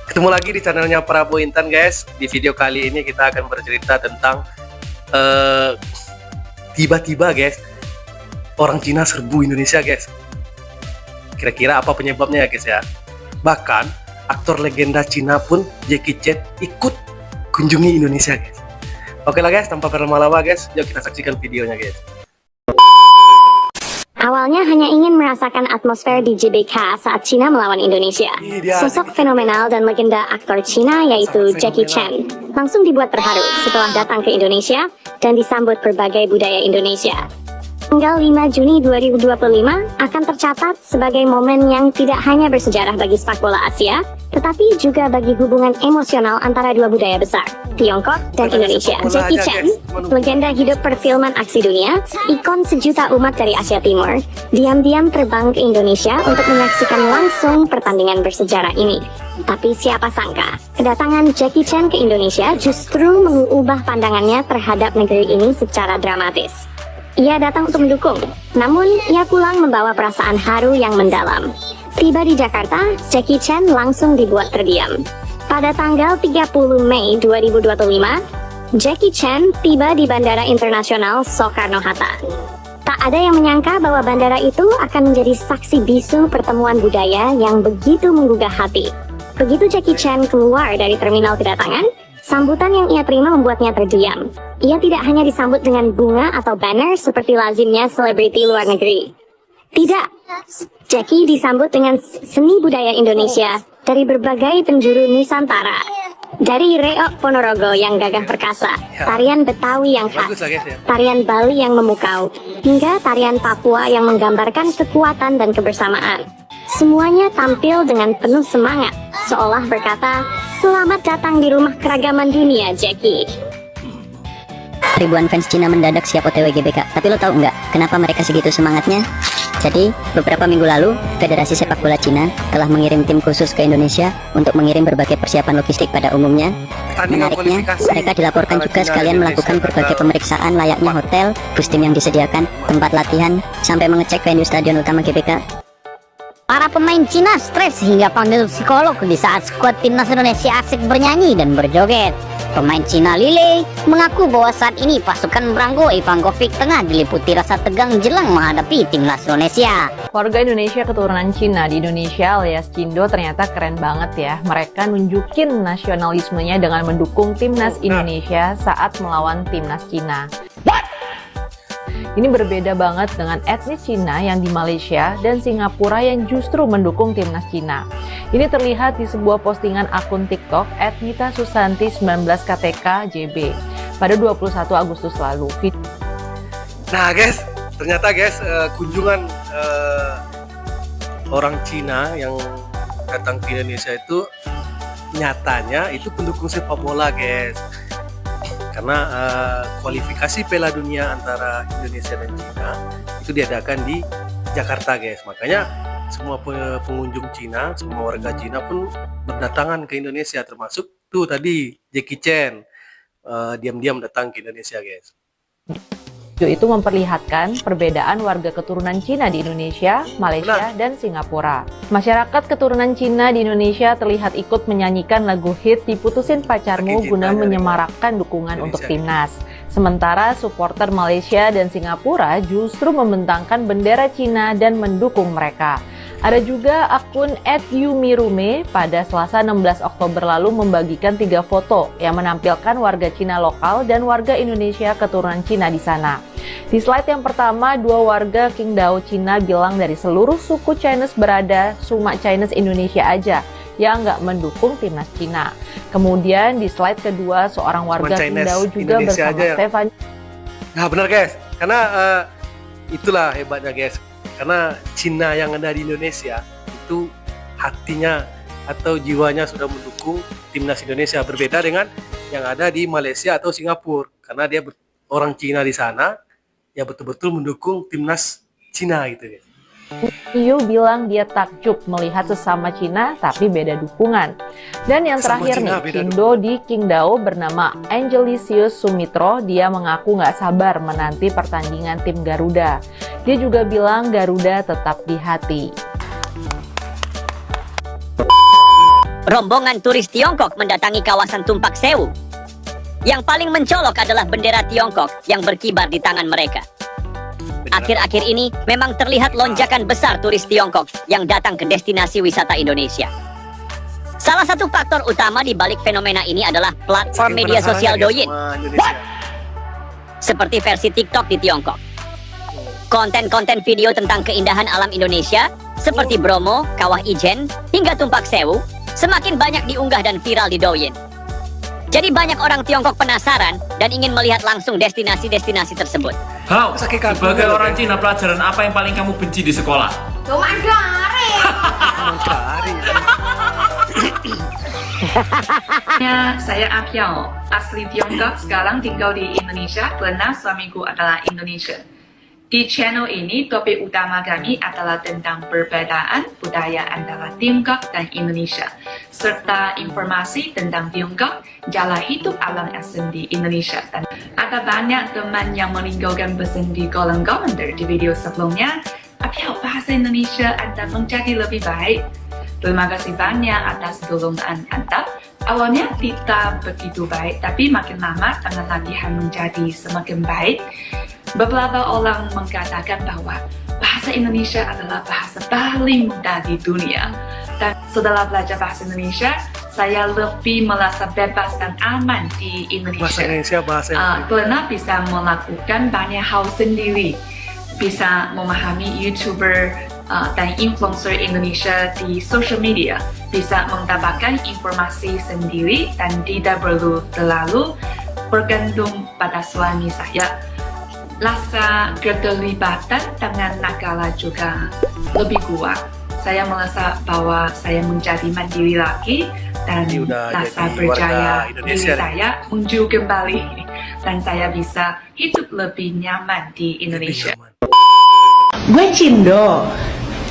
Ketemu lagi di channelnya Prabowo Intan guys. Di video kali ini kita akan bercerita tentang tiba-tiba guys orang Cina serbu Indonesia guys. Kira-kira apa penyebabnya ya guys ya? Bahkan aktor legenda Cina pun Jackie Chan ikut kunjungi Indonesia guys. Oke lah guys, tanpa berlama-lama guys, yuk kita saksikan videonya guys. Awalnya hanya ingin merasakan atmosfer di GBK saat Cina melawan Indonesia. Sosok fenomenal dan legenda aktor Cina yaitu Jackie Chan langsung dibuat terharu setelah datang ke Indonesia dan disambut berbagai budaya Indonesia. Tanggal 5 Juni 2025 akan tercatat sebagai momen yang tidak hanya bersejarah bagi sepak bola Asia, tetapi juga bagi hubungan emosional antara dua budaya besar, Tiongkok dan Indonesia. Jackie Chan, legenda hidup perfilman aksi dunia, ikon sejuta umat dari Asia Timur, diam-diam terbang ke Indonesia untuk menyaksikan langsung pertandingan bersejarah ini. Tapi siapa sangka, kedatangan Jackie Chan ke Indonesia justru mengubah pandangannya terhadap negeri ini secara dramatis. Ia datang untuk mendukung, namun ia pulang membawa perasaan haru yang mendalam. Tiba di Jakarta, Jackie Chan langsung dibuat terdiam. Pada tanggal 30 Mei 2025, Jackie Chan tiba di Bandara Internasional Soekarno-Hatta. Tak ada yang menyangka bahwa bandara itu akan menjadi saksi bisu pertemuan budaya yang begitu menggugah hati. Begitu Jackie Chan keluar dari terminal kedatangan, sambutan yang ia terima membuatnya terdiam. Ia tidak hanya disambut dengan bunga atau banner seperti lazimnya selebriti luar negeri. Tidak, Jackie disambut dengan seni budaya Indonesia dari berbagai penjuru Nusantara. Dari reok Ponorogo yang gagah perkasa, tarian Betawi yang khas, tarian Bali yang memukau, hingga tarian Papua yang menggambarkan kekuatan dan kebersamaan. Semuanya tampil dengan penuh semangat, seolah berkata, "Selamat datang di rumah keragaman dunia, Jackie." Ribuan fans Cina mendadak siap OTW GBK. Tapi lo tahu nggak kenapa mereka segitu semangatnya? Jadi, beberapa minggu lalu, Federasi Sepak Bola Cina telah mengirim tim khusus ke Indonesia untuk mengirim berbagai persiapan logistik pada umumnya. Menariknya, mereka dilaporkan juga sekalian melakukan berbagai pemeriksaan layaknya hotel, bus tim yang disediakan, tempat latihan, sampai mengecek venue stadion utama GBK. Para pemain Cina stres hingga panggil psikolog di saat skuad timnas Indonesia asik bernyanyi dan berjoget. Pemain Cina Lille mengaku bahwa saat ini pasukan Branko Ivankovic tengah diliputi rasa tegang jelang menghadapi timnas Indonesia. Warga Indonesia keturunan Cina di Indonesia alias Cindo ternyata keren banget ya. Mereka nunjukin nasionalismenya dengan mendukung timnas Indonesia saat melawan timnas Cina. Ini berbeda banget dengan etnis Cina yang di Malaysia dan Singapura yang justru mendukung timnas Cina. Ini terlihat di sebuah postingan akun TikTok @nitasusanti19KTK_JB pada 21 Agustus lalu. Nah guys, ternyata guys kunjungan orang Cina yang datang ke Indonesia itu nyatanya itu pendukung sepak bola guys. Karena kualifikasi Piala Dunia antara Indonesia dan Cina itu diadakan di Jakarta guys. Makanya semua pengunjung Cina, semua warga Cina pun berdatangan ke Indonesia, termasuk tuh tadi Jackie Chan diam-diam datang ke Indonesia guys. Itu memperlihatkan perbedaan warga keturunan Cina di Indonesia, Malaysia, dan Singapura. Masyarakat keturunan Cina di Indonesia terlihat ikut menyanyikan lagu hits Diputusin Pacarmu guna menyemarakkan dukungan untuk timnas. Sementara supporter Malaysia dan Singapura justru membentangkan bendera Cina dan mendukung mereka. Ada juga akun @yumirume pada Selasa 16 Oktober lalu membagikan 3 foto yang menampilkan warga Cina lokal dan warga Indonesia keturunan Cina di sana. Di slide yang pertama, 2 warga Qingdao Cina bilang dari seluruh suku Chinese berada cuma Chinese Indonesia aja yang nggak mendukung timnas Cina. Kemudian di slide kedua, seorang warga Qingdao juga Indonesia bersama Stefan. Nah benar guys, karena itulah hebatnya guys. Karena Cina yang ada di Indonesia itu hatinya atau jiwanya sudah mendukung timnas Indonesia, berbeda dengan yang ada di Malaysia atau Singapura. Karena dia orang Cina di sana ya betul-betul mendukung timnas Cina gitu guys. Yu bilang dia takjub melihat sesama Cina tapi beda dukungan. Dan yang terakhir nih, Cindo di Qingdao bernama Angelisius Sumitro, dia mengaku nggak sabar menanti pertandingan tim Garuda. Dia juga bilang Garuda tetap di hati. rombongan turis Tiongkok mendatangi kawasan Tumpak Sewu. Yang paling mencolok adalah bendera Tiongkok yang berkibar di tangan mereka. Akhir-akhir ini memang terlihat lonjakan besar turis Tiongkok yang datang ke destinasi wisata Indonesia. Salah satu faktor utama di balik fenomena ini adalah platform media sosial Douyin, seperti versi TikTok di Tiongkok. Konten-konten video tentang keindahan alam Indonesia, seperti Bromo, Kawah Ijen, hingga Tumpak Sewu, semakin banyak diunggah dan viral di Douyin. Jadi banyak orang Tiongkok penasaran dan ingin melihat langsung destinasi-destinasi tersebut. Hao, sebagai orang Cina, pelajaran apa yang paling kamu benci di sekolah? Saya Apiao, asli Tiongkok, sekarang tinggal di Indonesia karena suamiku adalah Indonesia. Di channel ini, topik utama kami adalah tentang perbedaan budaya antara Tiongkok dan Indonesia, serta informasi tentang Tiongkok, jalan hidup alam asing di Indonesia. Dan ada banyak teman yang meninggalkan pesan di kolom komentar di video sebelumnya. Apiao, bahasa Indonesia Anda menjadi lebih baik. Terima kasih banyak atas dukungan Anda. Awalnya tidak begitu baik, tapi makin lama dengan latihan menjadi semakin baik. Beberapa orang mengatakan bahwa bahasa Indonesia adalah bahasa paling mudah di dunia. Dan setelah belajar bahasa Indonesia, saya lebih merasa bebas dan aman di Indonesia. Karena bisa melakukan banyak hal sendiri. Bisa memahami YouTuber dan influencer Indonesia di social media, bisa mendapatkan informasi sendiri dan tidak perlu terlalu bergantung pada suami saya. Rasa keterlibatan dengan negara juga lebih kuat. Saya merasa bahwa saya menjadi mandiri lagi dan rasa percaya diri saya muncul kembali dan saya bisa hidup lebih nyaman di Indonesia. Gue Cindo.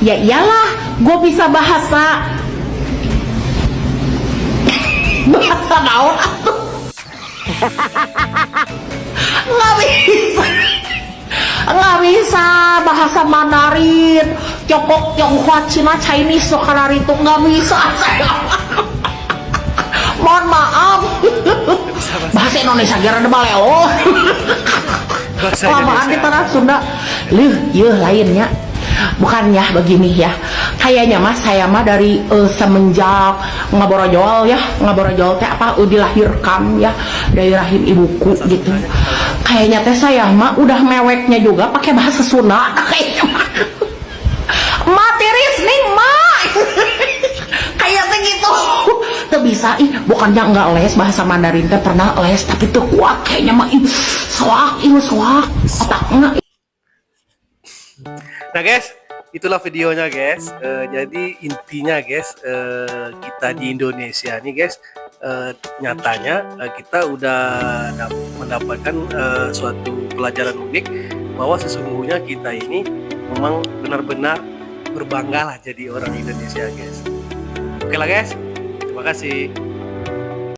Ya iyalah, gue bisa bahasa naon atuh. Nggak bisa bahasa Mandarin, Tiongkok, Tionghoa, Cina, Chinese, Sokalari itu nggak bisa saya. Mohon maaf. Bahasa Indonesia kira ada baleo. Kelamaan kita Sunda. Lainnya. Bukan ya begini ya, kayaknya mas saya mah dari semenjak ngaborojol teh apa dilahirkan ya dari rahim ibuku gitu, kayaknya teh saya mah udah meweknya juga pakai bahasa Sunda kayaknya mah tiris nih mah kayaknya gitu tuh bisa bukannya nggak les bahasa Mandarin teh pernah les tapi tuh kuat kayaknya mah soak otaknya. Nah guys, itulah videonya guys. Jadi intinya guys, kita di Indonesia nih guys, nyatanya kita udah mendapatkan suatu pelajaran unik bahwa sesungguhnya kita ini memang benar-benar berbangga lah jadi orang Indonesia guys. Oke lah guys, terima kasih.